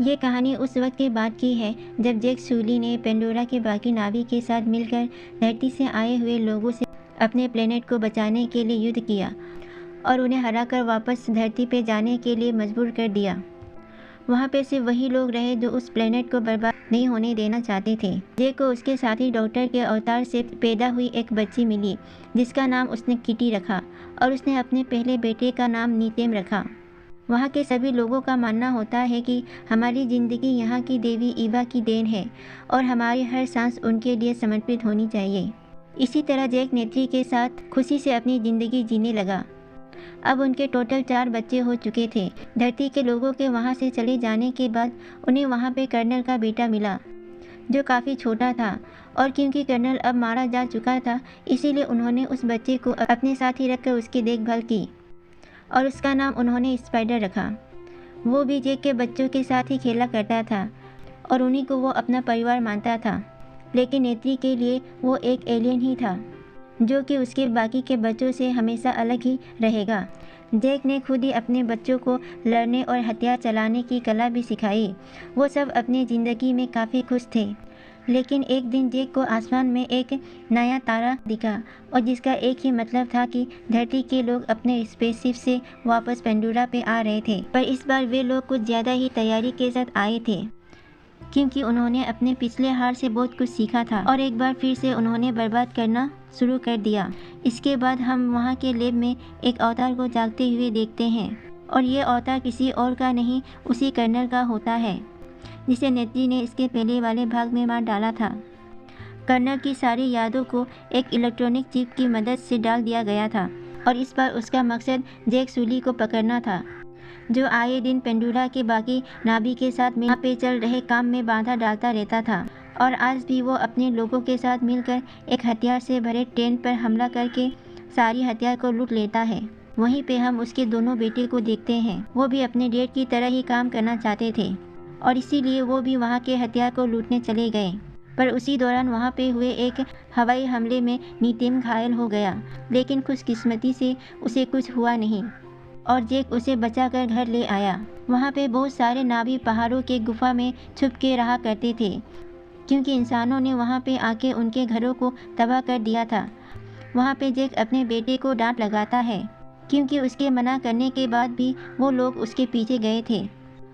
ये कहानी उस वक्त की बात की है जब जैक सूली ने पेंडोरा के बाकी नाविक के साथ मिलकर धरती से आए हुए लोगों से अपने प्लेनेट को बचाने के लिए युद्ध किया और उन्हें हराकर वापस धरती पर जाने के लिए मजबूर कर दिया। वहाँ पे सिर्फ वही लोग रहे जो उस प्लेनेट को बर्बाद नहीं होने देना चाहते थे। जैक को उसके साथी डॉक्टर के अवतार से पैदा हुई एक बच्ची मिली जिसका नाम उसने किटी रखा और उसने अपने पहले बेटे का नाम नीतेम रखा। वहाँ के सभी लोगों का मानना होता है कि हमारी ज़िंदगी यहाँ की देवी ईवा की देन है और हमारी हर सांस उनके लिए समर्पित होनी चाहिए। इसी तरह जैक नेत्री के साथ खुशी से अपनी ज़िंदगी जीने लगा। अब उनके टोटल 4 बच्चे हो चुके थे। धरती के लोगों के वहाँ से चले जाने के बाद उन्हें वहाँ पे कर्नल का बेटा मिला जो काफ़ी छोटा था और क्योंकि कर्नल अब मारा जा चुका था इसीलिए उन्होंने उस बच्चे को अपने साथ ही रखकर उसकी देखभाल की और उसका नाम उन्होंने स्पाइडर रखा। वो भी जैक के बच्चों के साथ ही खेला करता था और उन्हीं को वो अपना परिवार मानता था, लेकिन नेत्री के लिए वो एक एलियन ही था जो कि उसके बाकी के बच्चों से हमेशा अलग ही रहेगा। जैक ने खुद ही अपने बच्चों को लड़ने और हथियार चलाने की कला भी सिखाई। वो सब अपनी ज़िंदगी में काफ़ी खुश थे, लेकिन एक दिन जैक को आसमान में एक नया तारा दिखा और जिसका एक ही मतलब था कि धरती के लोग अपने स्पेसशिप से वापस पेंडोरा पे आ रहे थे। पर इस बार वे लोग कुछ ज़्यादा ही तैयारी के साथ आए थे क्योंकि उन्होंने अपने पिछले हार से बहुत कुछ सीखा था और एक बार फिर से उन्होंने बर्बाद करना शुरू कर दिया। इसके बाद हम वहाँ के लैब में एक अवतार को जागते हुए देखते हैं और ये अवतार किसी और का नहीं उसी कर्नल का होता है जिसे नेत्री ने इसके पहले वाले भाग में मार डाला था। कर्नल की सारी यादों को एक इलेक्ट्रॉनिक चिप की मदद से डाल दिया गया था और इस बार उसका मकसद जैक सूली को पकड़ना था जो आए दिन पेंडोरा के बाकी नाभिक के साथ वहाँ पे चल रहे काम में बाधा डालता रहता था और आज भी वो अपने लोगों के साथ मिलकर एक हथियार से भरे ट्रेन पर हमला करके सारी हथियार को लूट लेता है। वहीं पे हम उसके दोनों बेटे को देखते हैं। वो भी अपने डैड की तरह ही काम करना चाहते थे और इसीलिए वो भी वहाँ के हथियार को लूटने चले गए। पर उसी दौरान वहाँ पे हुए एक हवाई हमले में नीतेम घायल हो गया, लेकिन खुशकिस्मती से उसे कुछ हुआ नहीं और जैक उसे बचाकर घर ले आया। वहाँ पे बहुत सारे नावी पहाड़ों के गुफा में छुप के रहा करते थे क्योंकि इंसानों ने वहाँ पे आके उनके घरों को तबाह कर दिया था। वहाँ पे जैक अपने बेटे को डांट लगाता है क्योंकि उसके मना करने के बाद भी वो लोग उसके पीछे गए थे।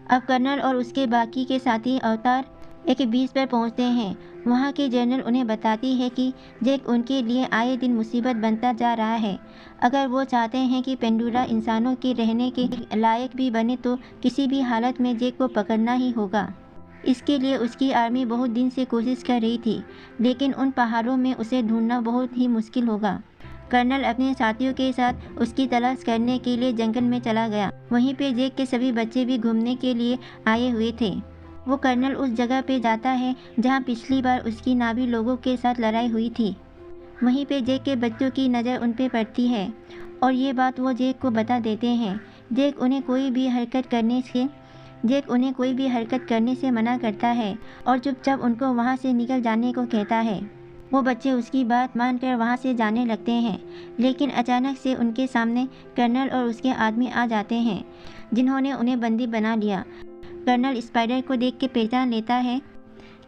अब कर्नल और उसके बाकी के साथी अवतार एक बीच पर पहुँचते हैं। वहाँ की जनरल उन्हें बताती है कि जैक उनके लिए आए दिन मुसीबत बनता जा रहा है। अगर वो चाहते हैं कि पेंडोरा इंसानों के रहने के लायक भी बने तो किसी भी हालत में जैक को पकड़ना ही होगा। इसके लिए उसकी आर्मी बहुत दिन से कोशिश कर रही थी, लेकिन उन पहाड़ों में उसे ढूंढना बहुत ही मुश्किल होगा। कर्नल अपने साथियों के साथ उसकी तलाश करने के लिए जंगल में चला गया। वहीं पे जैक के सभी बच्चे भी घूमने के लिए आए हुए थे। वो कर्नल उस जगह पे जाता है जहाँ पिछली बार उसकी नावी लोगों के साथ लड़ाई हुई थी। वहीं पे जैक के बच्चों की नज़र उन पे पड़ती है और ये बात वो जैक को बता देते हैं। जैक उन्हें कोई भी हरकत करने से मना करता है और चुपचाप उनको वहाँ से निकल जाने को कहता है। वो बच्चे उसकी बात मानकर वहाँ से जाने लगते हैं, लेकिन अचानक से उनके सामने कर्नल और उसके आदमी आ जाते हैं जिन्होंने उन्हें बंदी बना लिया। कर्नल स्पाइडर को देख के पहचान लेता है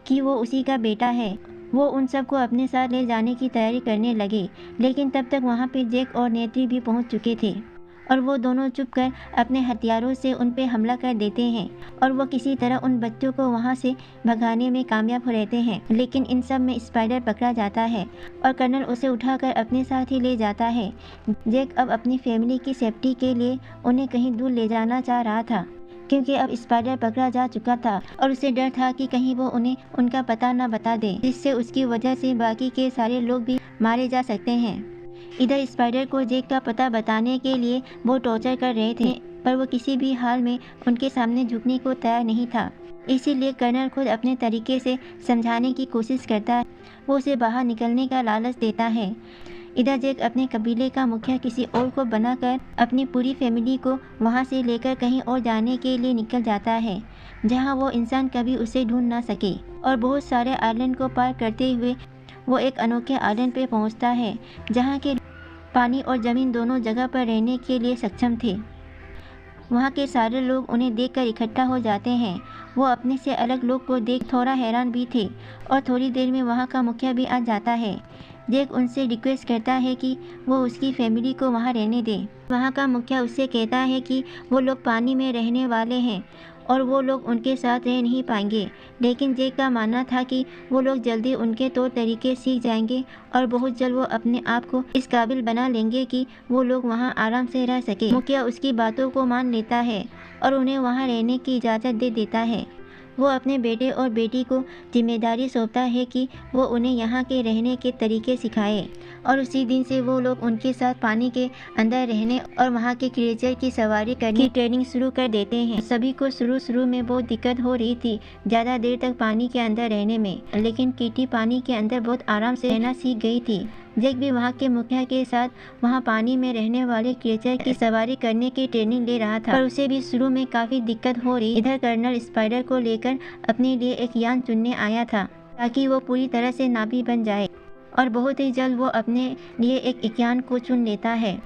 कि वो उसी का बेटा है। वो उन सबको अपने साथ ले जाने की तैयारी करने लगे, लेकिन तब तक वहाँ पे जैक और नेत्री भी पहुँच चुके थे और वो दोनों चुपकर अपने हथियारों से उन पे हमला कर देते हैं और वो किसी तरह उन बच्चों को वहाँ से भगाने में कामयाब हो रहते हैं। लेकिन इन सब में स्पाइडर पकड़ा जाता है और कर्नल उसे उठाकर अपने साथ ही ले जाता है। जैक अब अपनी फैमिली की सेफ्टी के लिए उन्हें कहीं दूर ले जाना चाह रहा था क्योंकि अब स्पाइडर पकड़ा जा चुका था और उसे डर था कि कहीं वो उन्हें उनका पता न बता दे, जिससे उसकी वजह से बाकी के सारे लोग भी मारे जा सकते हैं। इधर स्पाइडर को जैक का पता बताने के लिए वो टॉर्चर कर रहे थे, पर वो किसी भी हाल में उनके सामने झुकने को तैयार नहीं था। इसीलिए कर्नल खुद अपने तरीके से समझाने की कोशिश करता है। वो उसे बाहर निकलने का लालच देता है। इधर जैक अपने कबीले का मुखिया किसी और को बनाकर अपनी पूरी फैमिली को वहाँ से लेकर कहीं और जाने के लिए निकल जाता है जहाँ वो इंसान कभी उसे ढूंढ ना सके और बहुत सारे आइलैंड को पार करते हुए वो एक अनोखे आइलैंड पे पहुँचता है जहाँ के पानी और ज़मीन दोनों जगह पर रहने के लिए सक्षम थे। वहाँ के सारे लोग उन्हें देखकर इकट्ठा हो जाते हैं वो अपने से अलग लोग को देख थोड़ा हैरान भी थे और थोड़ी देर में वहाँ का मुखिया भी आ जाता है। जैक उनसे रिक्वेस्ट करता है कि वो उसकी फैमिली को वहाँ रहने दे। वहाँ का मुखिया उससे कहता है कि वो लोग पानी में रहने वाले हैं और वो लोग उनके साथ रह नहीं पाएंगे, लेकिन जैक का मानना था कि वो लोग जल्दी उनके तौर तरीके सीख जाएंगे और बहुत जल्द वो अपने आप को इस काबिल बना लेंगे कि वो लोग वहाँ आराम से रह सके। मुखिया उसकी बातों को मान लेता है और उन्हें वहाँ रहने की इजाज़त दे देता है। वो अपने बेटे और बेटी को जिम्मेदारी सौंपता है कि वो उन्हें यहाँ के रहने के तरीके सिखाए और उसी दिन से वो लोग उनके साथ पानी के अंदर रहने और वहाँ के क्रिएचर की सवारी करने की ट्रेनिंग शुरू कर देते हैं। सभी को शुरू में बहुत दिक्कत हो रही थी ज़्यादा देर तक पानी के अंदर रहने में, लेकिन किटी पानी के अंदर बहुत आराम से रहना सीख गई थी। जैक भी वहाँ के मुखिया के साथ वहाँ पानी में रहने वाले क्रिएचर की सवारी करने की ट्रेनिंग ले रहा था, पर उसे भी शुरू में काफ़ी दिक्कत हो रही। इधर कर्नल स्पाइडर को लेकर अपने लिए एक यान चुनने आया था ताकि वो पूरी तरह से नाभी बन जाए और बहुत ही जल्द वो अपने लिए एक यान को चुन लेता है।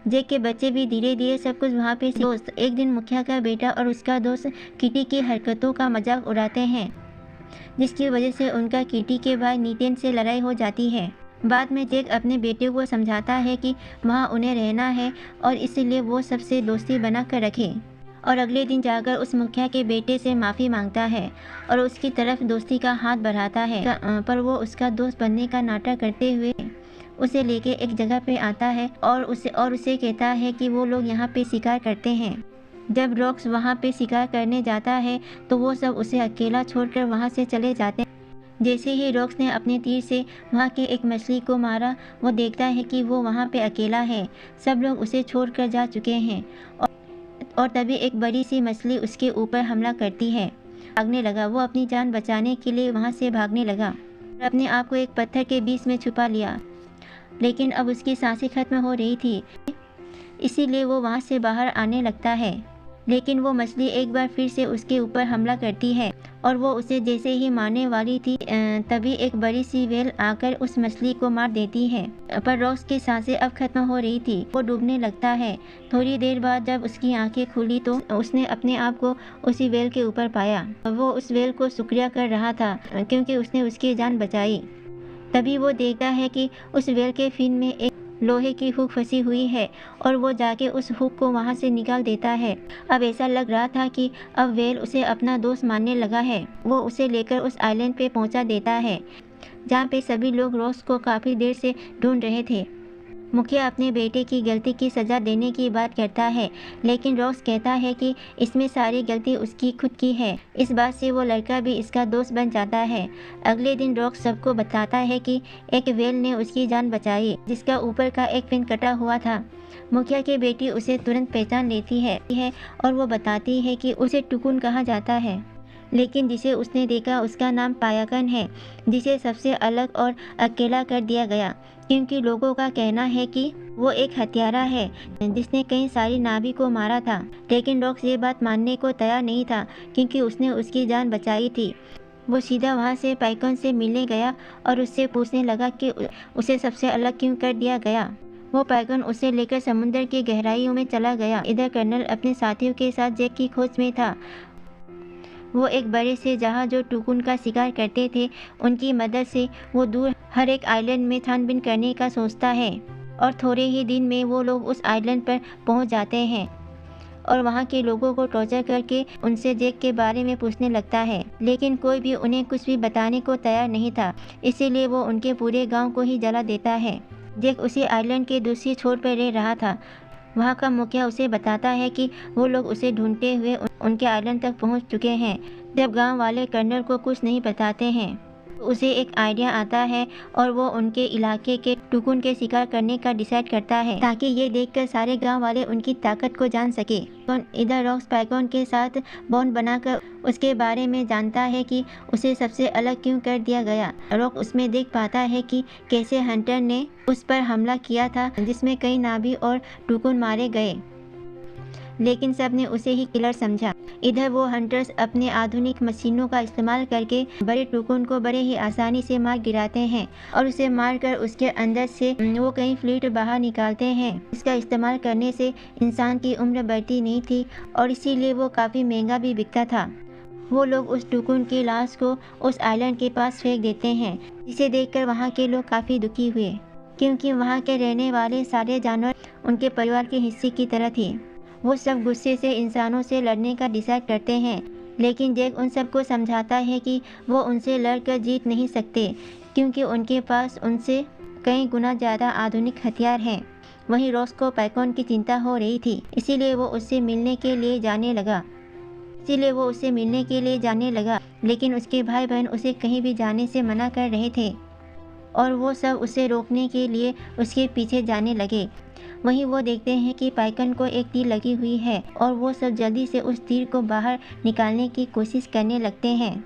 जैक के बच्चे भी धीरे धीरे सब कुछ वहाँ पे दोस्त एक दिन मुखिया का बेटा और उसका दोस्त किटी की हरकतों का मजाक उड़ाते हैं, जिसकी वजह से उनका किटी के भाई नीतेन से लड़ाई हो जाती है। बाद में जैक अपने बेटे को समझाता है कि वहाँ उन्हें रहना है और इसलिए वो सबसे दोस्ती बना कर रखे और अगले दिन जाकर उस मुखिया के बेटे से माफ़ी मांगता है और उसकी तरफ दोस्ती का हाथ बढ़ाता है, पर वो उसका दोस्त बनने का नाटक करते हुए उसे लेके एक जगह पे आता है और उसे कहता है कि वो लोग यहाँ पे शिकार करते हैं। जब रॉक्स वहाँ पे शिकार करने जाता है तो वो सब उसे अकेला छोड़कर वहाँ से चले जाते हैं। जैसे ही रॉक्स ने अपने तीर से वहाँ के एक मछली को मारा, वो देखता है कि वो वहाँ पे अकेला है, सब लोग उसे छोड़कर जा चुके हैं और तभी एक बड़ी सी मछली उसके ऊपर हमला करती है। भागने लगा, वो अपनी जान बचाने के लिए वहाँ से भागने लगा और अपने आप को एक पत्थर के बीच में छुपा लिया, लेकिन अब उसकी सांसें खत्म हो रही थी, इसीलिए वो वहाँ से बाहर आने लगता है। लेकिन वो मछली एक बार फिर से उसके ऊपर हमला करती है और वो उसे जैसे ही मारने वाली थी तभी एक बड़ी सी व्हेल आकर उस मछली को मार देती है, पर रॉक्स की सांसें अब खत्म हो रही थी, वो डूबने लगता है। थोड़ी देर बाद जब उसकी आंखें खुली तो उसने अपने आप को उसी व्हेल के ऊपर पाया। वो उस व्हेल को शुक्रिया कर रहा था क्योंकि उसने उसकी जान बचाई। तभी वो देखता है कि उस व्हेल के फिन में एक लोहे की हुक फंसी हुई है और वो जाके उस हुक को वहाँ से निकाल देता है। अब ऐसा लग रहा था कि अब व्हेल उसे अपना दोस्त मानने लगा है। वो उसे लेकर उस आइलैंड पे पहुँचा देता है जहाँ पे सभी लोग रॉक्स को काफ़ी देर से ढूंढ रहे थे। मुखिया अपने बेटे की गलती की सज़ा देने की बात करता है, लेकिन रॉक्स कहता है कि इसमें सारी गलती उसकी खुद की है। इस बात से वो लड़का भी इसका दोस्त बन जाता है। अगले दिन रॉक्स सबको बताता है कि एक व्हेल ने उसकी जान बचाई जिसका ऊपर का एक फिन कटा हुआ था। मुखिया की बेटी उसे तुरंत पहचान लेती है और वो बताती है कि उसे टुकुन कहा जाता है, लेकिन जिसे उसने देखा उसका नाम पायाकन है, जिसे सबसे अलग और अकेला कर दिया गया क्योंकि लोगों का कहना है कि वो एक हत्यारा है जिसने कई सारी नाभी को मारा था। लेकिन रॉक्स ये बात मानने को तैयार नहीं था क्योंकि उसने उसकी जान बचाई थी। वो सीधा वहाँ से पाइकन से मिलने गया और उससे पूछने लगा कि उसे सबसे अलग क्यों कर दिया गया। वो पाइकन उसे लेकर समुद्र की गहराइयों में चला गया। इधर कर्नल अपने साथियों के साथ जैक की खोज में था। वो एक बड़े से जहाज जो टुकुन का शिकार करते थे उनकी मदद से वो दूर हर एक आइलैंड में छानबीन करने का सोचता है और थोड़े ही दिन में वो लोग उस आइलैंड पर पहुंच जाते हैं और वहाँ के लोगों को टॉर्चर करके उनसे जैक के बारे में पूछने लगता है, लेकिन कोई भी उन्हें कुछ भी बताने को तैयार नहीं था, इसीलिए वो उनके पूरे गांव को ही जला देता है। जैक उसी आइलैंड के दूसरी छोर पर रह रहा था। वहाँ का मुखिया उसे बताता है कि वो लोग उसे ढूंढते हुए उनके आइलैंड तक पहुँच चुके हैं। जब गांव वाले कर्नल को कुछ नहीं बताते हैं तो उसे एक आइडिया आता है और वो उनके इलाके के टुकुन के शिकार करने का डिसाइड करता है ताकि ये देखकर सारे गांव वाले उनकी ताकत को जान सके। इधर रॉक्स पाइकन के साथ बॉन्ड बनाकर उसके बारे में जानता है कि उसे सबसे अलग क्यों कर दिया गया। रॉक उसमें देख पाता है कि कैसे हंटर ने उस पर हमला किया था जिसमें कई नाभी और टुकुन मारे गए, लेकिन सब ने उसे ही किलर समझा। इधर वो हंटर्स अपने आधुनिक मशीनों का इस्तेमाल करके बड़े टुकुन को बड़े ही आसानी से मार गिराते हैं और उसे मारकर उसके अंदर से वो कई फ्लूइड बाहर निकालते हैं। इसका इस्तेमाल करने से इंसान की उम्र बढ़ती नहीं थी और इसीलिए वो काफ़ी महंगा भी बिकता था। वो लोग उस टुकुन की लाश को उस आइलैंड के पास फेंक देते हैं, जिसे देखकर वहाँ के लोग काफ़ी दुखी हुए, क्योंकि वहाँ के रहने वाले सारे जानवर उनके परिवार के हिस्से की तरह थे। वो सब गुस्से से इंसानों से लड़ने का डिसाइड करते हैं, लेकिन जैक उन सबको समझाता है कि वो उनसे लड़कर जीत नहीं सकते, क्योंकि उनके पास उनसे कई गुना ज़्यादा आधुनिक हथियार हैं। वहीं रॉस को पैकॉन की चिंता हो रही थी, इसीलिए वो उससे मिलने के लिए जाने लगा, लेकिन उसके भाई बहन उसे कहीं भी जाने से मना कर रहे थे और वो सब उसे रोकने के लिए उसके पीछे जाने लगे। वहीं वो देखते हैं कि पैकॉन को एक तीर लगी हुई है और वो सब जल्दी से उस तीर को बाहर निकालने की कोशिश करने लगते हैं।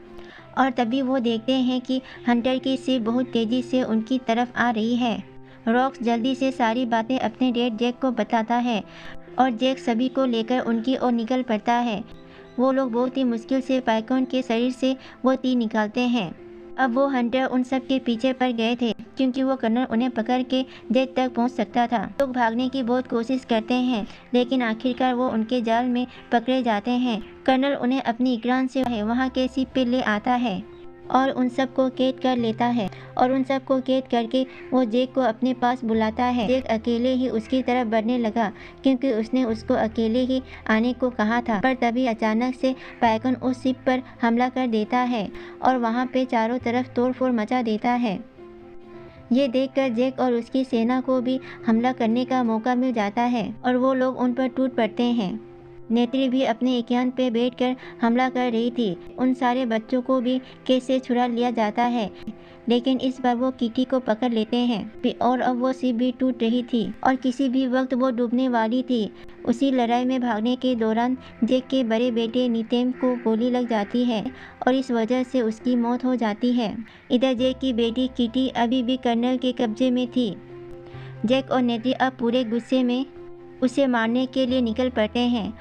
और तभी वो देखते हैं कि हंटर की शिप बहुत तेज़ी से उनकी तरफ आ रही है। रॉक्स जल्दी से सारी बातें अपने डैड जैक को बताता है और जैक सभी को लेकर उनकी ओर निकल पड़ता है। वो लोग बहुत ही मुश्किल से पैकॉन के शरीर से वो तीर निकालते हैं। अब वो हंटर उन सब के पीछे पड़ गए थे, क्योंकि वो कर्नल उन्हें पकड़ के जैक तक पहुंच सकता था। लोग भागने की बहुत कोशिश करते हैं, लेकिन आखिरकार वो उनके जाल में पकड़े जाते हैं। कर्नल उन्हें अपनी इकरान से वहाँ के शिप पे ले आता है और उन सब को कैद कर लेता है, और उन सब को कैद करके वो जैक को अपने पास बुलाता है। जैक अकेले ही उसकी तरफ बढ़ने लगा, क्योंकि उसने उसको अकेले ही आने को कहा था। पर तभी अचानक से पैकॉन उस शिप पर हमला कर देता है और वहाँ पे चारों तरफ तोड़फोड़ मचा देता है। ये देखकर जैक और उसकी सेना को भी हमला करने का मौका मिल जाता है और वो लोग उन पर टूट पड़ते हैं। नेत्री भी अपने एकांत पे बैठकर हमला कर रही थी। उन सारे बच्चों को भी कैद से छुड़ा लिया जाता है, लेकिन इस बार वो किटी को पकड़ लेते हैं और अब वो शिप भी टूट रही थी और किसी भी वक्त वो डूबने वाली थी। उसी लड़ाई में भागने के दौरान जैक के बड़े बेटे नीतेम को गोली लग जाती है और इस वजह से उसकी मौत हो जाती है। इधर जैक की बेटी किटी अभी भी कर्नल के कब्जे में थी। जैक और नेत्री अब पूरे गुस्से में उसे मारने के लिए निकल पड़ते हैं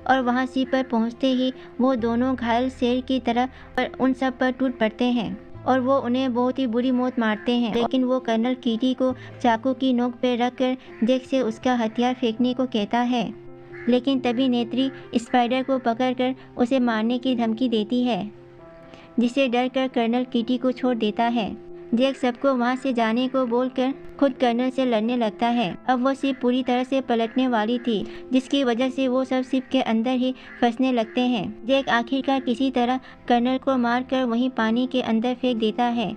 और वहाँ शिप पर पहुँचते ही वो दोनों घायल शेर की तरह पर उन सब पर टूट पड़ते हैं और वो उन्हें बहुत ही बुरी मौत मारते हैं। लेकिन वो कर्नल किटी को चाकू की नोक पर रखकर जैक से उसका हथियार फेंकने को कहता है, लेकिन तभी नेत्री स्पाइडर को पकड़कर उसे मारने की धमकी देती है, जिसे डर कर कर्नल किटी को छोड़ देता है। जैक सबको वहाँ से जाने को बोलकर खुद कर्नल से लड़ने लगता है। अब वो शिप पूरी तरह से पलटने वाली थी, जिसकी वजह से वो सब शिप के अंदर ही फंसने लगते हैं। जैक आखिरकार किसी तरह कर्नल को मारकर वहीं पानी के अंदर फेंक देता है,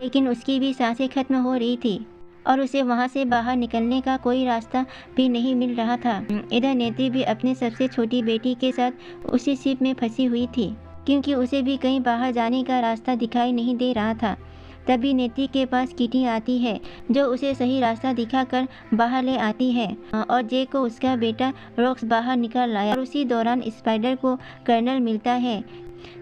लेकिन उसकी भी सांसें खत्म हो रही थी और उसे वहाँ से बाहर निकलने का कोई रास्ता भी नहीं मिल रहा था। इधर नेत्री भी अपने सबसे छोटी बेटी के साथ उसी शिप में फंसी हुई थी, क्योंकि उसे भी कहीं बाहर जाने का रास्ता दिखाई नहीं दे रहा था। तभी नेत्री के पास किटी आती है, जो उसे सही रास्ता दिखाकर बाहर ले आती है और जैक को उसका बेटा रॉक्स बाहर निकाल लाया। और उसी दौरान स्पाइडर को कर्नल मिलता है,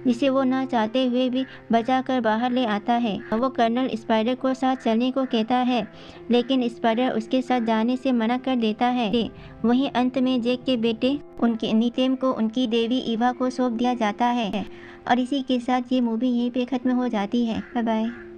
जिसे वो ना चाहते हुए भी बचाकर बाहर ले आता है। वो कर्नल स्पाइडर को साथ चलने को कहता है, लेकिन स्पाइडर उसके साथ जाने से मना कर देता है। वहीं अंत में जैक के बेटे उनके नीतेम को उनकी देवी ईवा को सौंप दिया जाता है। और इसी के साथ ये मूवी यहीं पे ख़त्म हो जाती है। Bye bye.